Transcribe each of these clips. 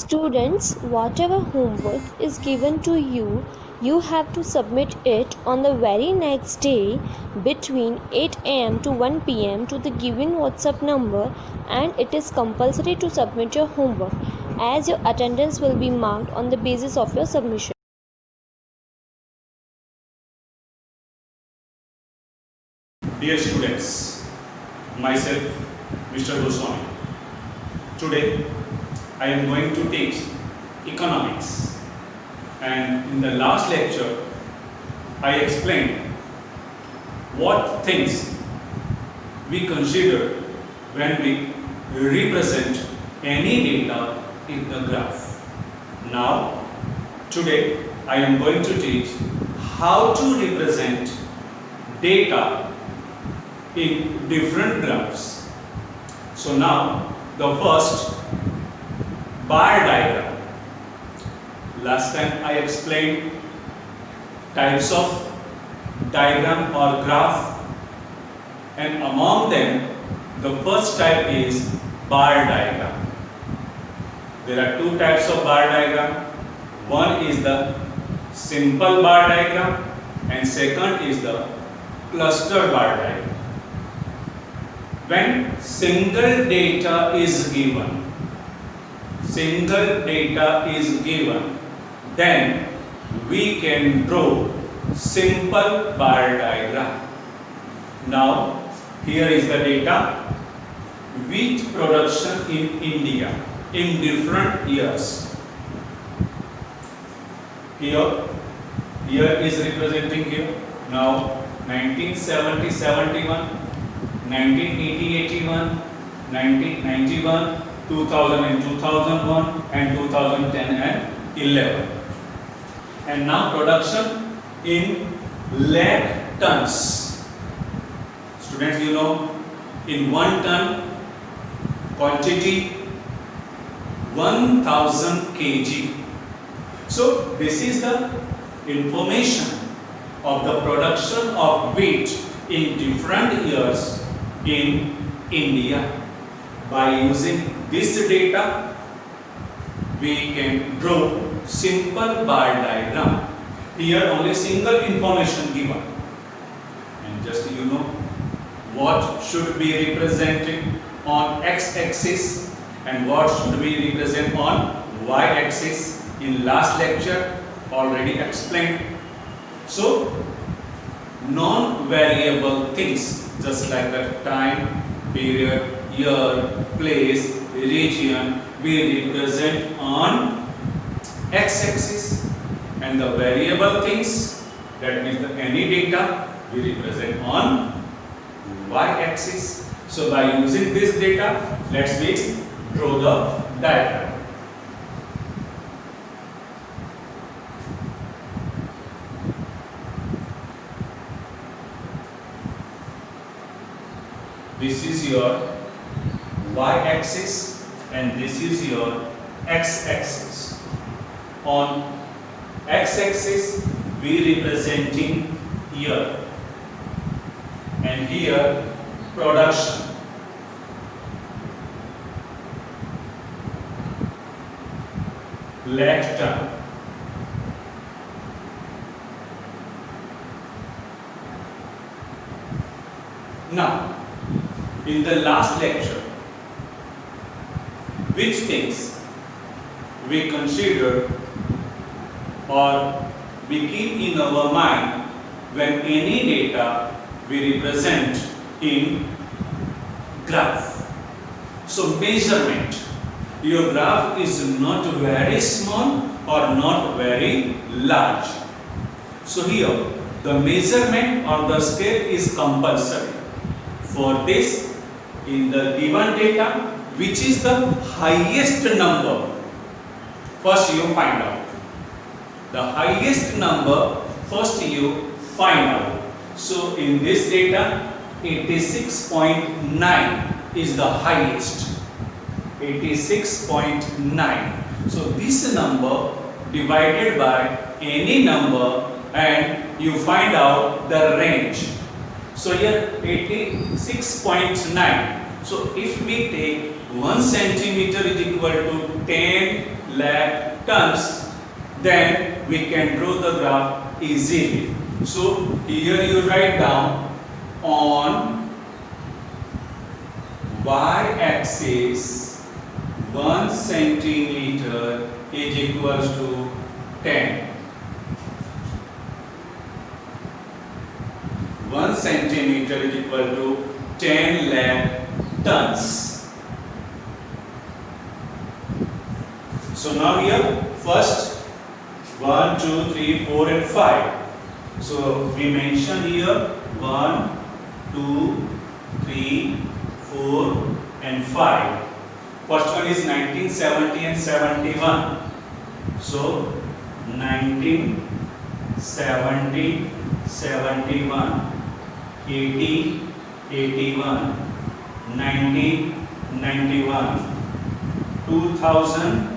Students, whatever homework is given to you, you have to submit it on the very next day between 8 am to 1 pm to the given WhatsApp number, and it is compulsory to submit your homework as your attendance will be marked on the basis of your submission. Dear students, myself Mr. Goswami. Today I am going to teach economics, and in the last lecture I explained what things we consider when we represent any data in the graph. Now today I am going to teach how to represent data in different graphs. So now the first bar diagram. Last time I explained types of diagram or graph, and among them the first type is bar diagram. There are two types of bar diagram. One is the simple bar diagram and second is the cluster bar diagram. When single data is given, then we can draw simple bar diagram. Now here is the data: wheat production in India in different years. Here is representing here. Now 1970-71, 1980-81, 1991, 2000 and 2001, and 2010 and 11. And now production in lakh tons. Students, you know, in 1 ton quantity 1000 kg. So this is the information of the production of wheat in different years in India. By using this data, we can draw simple bar diagram. Here only single information given, and just you know what should be represented on x-axis and what should be represented on y-axis. In last lecture already explained. So non-variable things just like the time, period, year, place, region we represent on x-axis, and the variable things, that means any data, we represent on y-axis. So by using this data, let's draw the diagram. This is your y-axis and this is your x-axis. On x-axis we representing year, and here production. Lakh ton. Now in the last lecture, which things we consider or we keep in our mind when any data we represent in graph? So measurement. Your graph is not very small or not very large. So here the measurement or the scale is compulsory. For this, in the given data, which is the highest number, first you find out. The highest number, first you find out. So in this data, 86.9 is the highest. 86.9. So this number divided by any number and you find out the range. So here 86.9. So if we take 1 centimeter is equal to 10 lakh tons, then we can draw the graph easily. So here you write down on y-axis 1 centimeter is equals to 10. 1 centimeter is equal to 10 lakh tons. So now here first 1, 2, 3, 4 and 5. So we mention here 1, 2, 3, 4 and 5. First one is 1970 and 71. So 1970, 71, 80, 81, 90, 91, 2000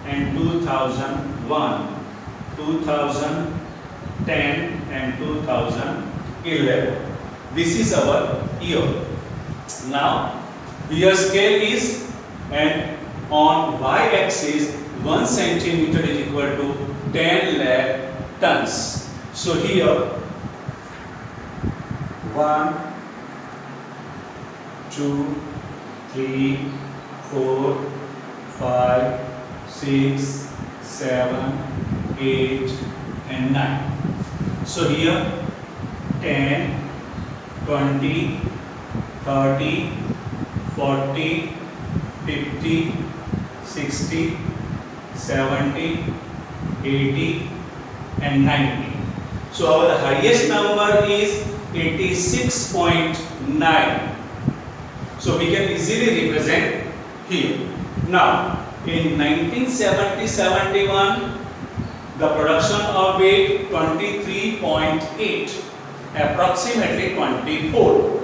and 2001, 2010 and 2011. This is our year. Now here scale is, and on y-axis 1 centimeter is equal to 10 lakh tons. So here 1, 2, 3, 4, 5, 6, 7, 8 and 9. So here 10, 20, 30, 40, 50, 60, 70, 80 and 90. So our highest number is 86.9. So we can easily represent here. Now in 1970-71 the production of weight 23.8, approximately 24.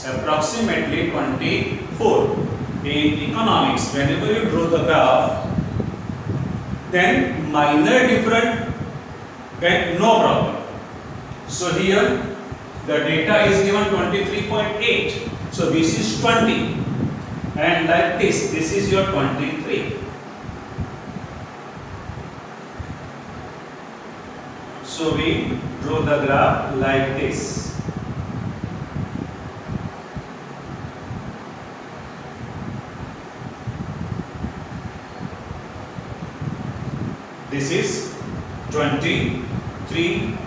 Approximately 24. In economics, whenever you draw the graph, then minor difference, then no problem. So here the data is given 23.8. So this is 20, and like this is your 23. So we draw the graph like this. This is 23.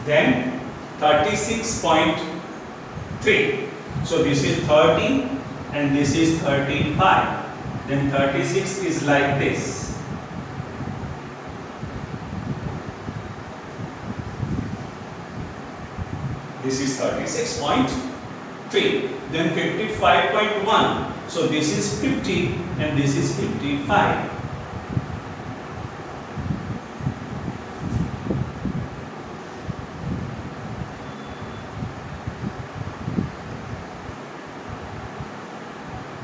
Then 36.3. So this is 30 and this is 35. Then 36 is like this. This is 36.3. Then 55.1. So this is 50 and this is 55.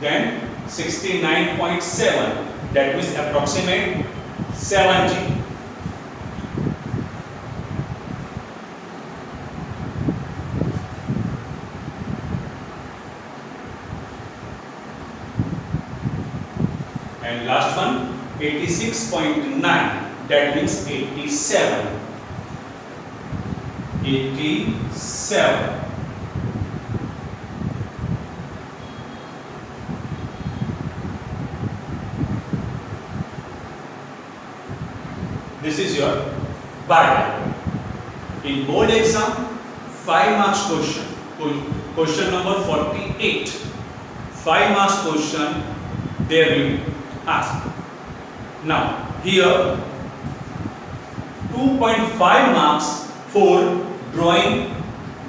Then 69.7, that means approximate 70. And last one 86.9, that means 87. 87. This is your bar diagram. In board exam, 5 marks question. Question number 48. 5 marks question there will be asked. Now here 2.5 marks for drawing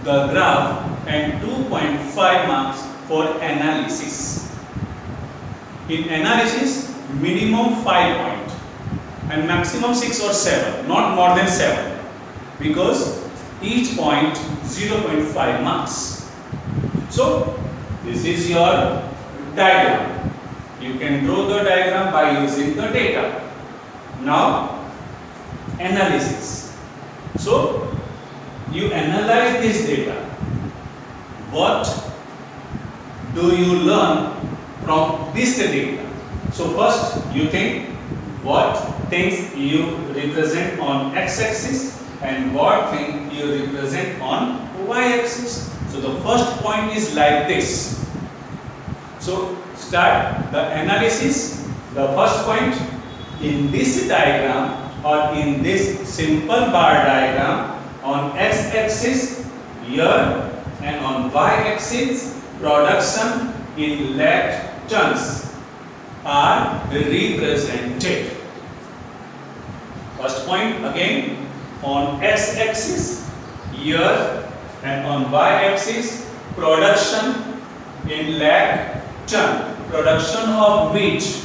the graph and 2.5 marks for analysis. In analysis, minimum 5 points and maximum 6 or 7, not more than 7, because each point 0.5 marks. So this is your diagram. You can draw the diagram by using the data. Now analysis. So you analyze this data. What do you learn from this data? So first you think what things you represent on x-axis and what thing you represent on y-axis. So the first point is like this. So start the analysis. The first point, in this diagram or in this simple bar diagram, on x-axis here and on y-axis production in lakh tons are represented. First point again, on x-axis here and on y-axis production in lakh ton, production of wheat,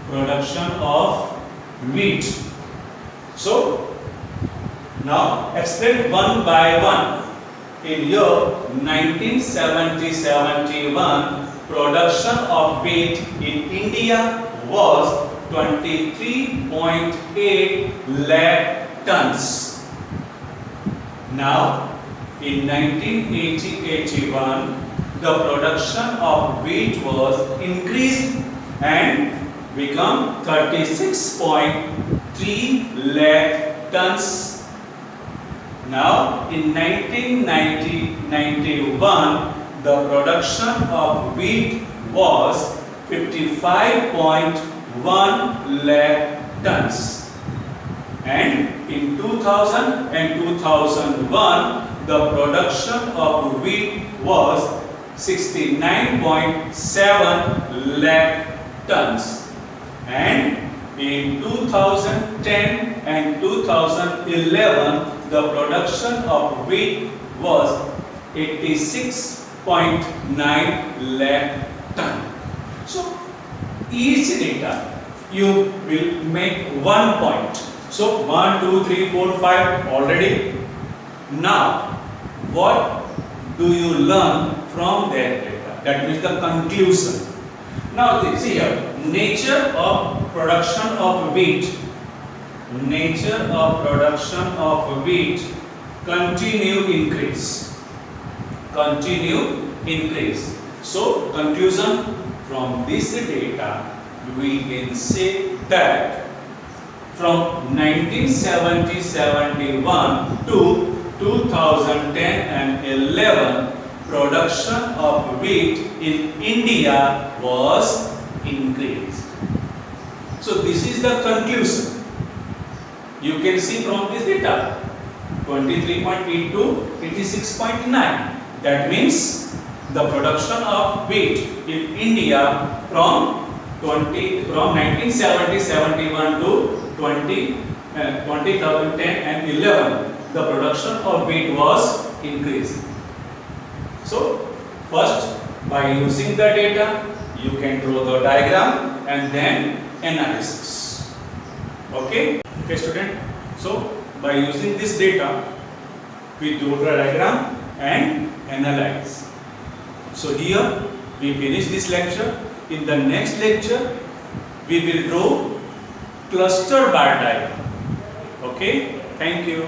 production of wheat. So now explain one by one. In year 1970-71, production of wheat in India was 23.8 lakh tons. Now in 1980-81, the production of wheat was increased and become 36.3 lakh tons. Now in 1990-91, the production of wheat was 55.1 lakh tons. And in 2000 and 2001, the production of wheat was 69.7 lakh tons. And in 2010 and 2011, the production of wheat was 86.9 lakh ton. So each data you will make 1 point. So 1, 2, 3, 4, 5 already. Now what do you learn from that data? That means the conclusion. Now see here, nature of production of wheat. Nature of production of wheat continue increase. Continue increase. So conclusion from this data, we can say that from 1970-71 to 2010 and 11, production of wheat in India was increased. So this is the conclusion. You can see from this data, 23.8 to 86.9. That means the production of wheat in India from 1970-71 to 2010 and 11, the production of wheat was increased. So first, by using the data, you can draw the diagram and then analysis. Okay student, so by using this data, we draw the diagram and analyze. So here we finish this lecture. In the next lecture, we will draw cluster bar diagram. Okay, thank you.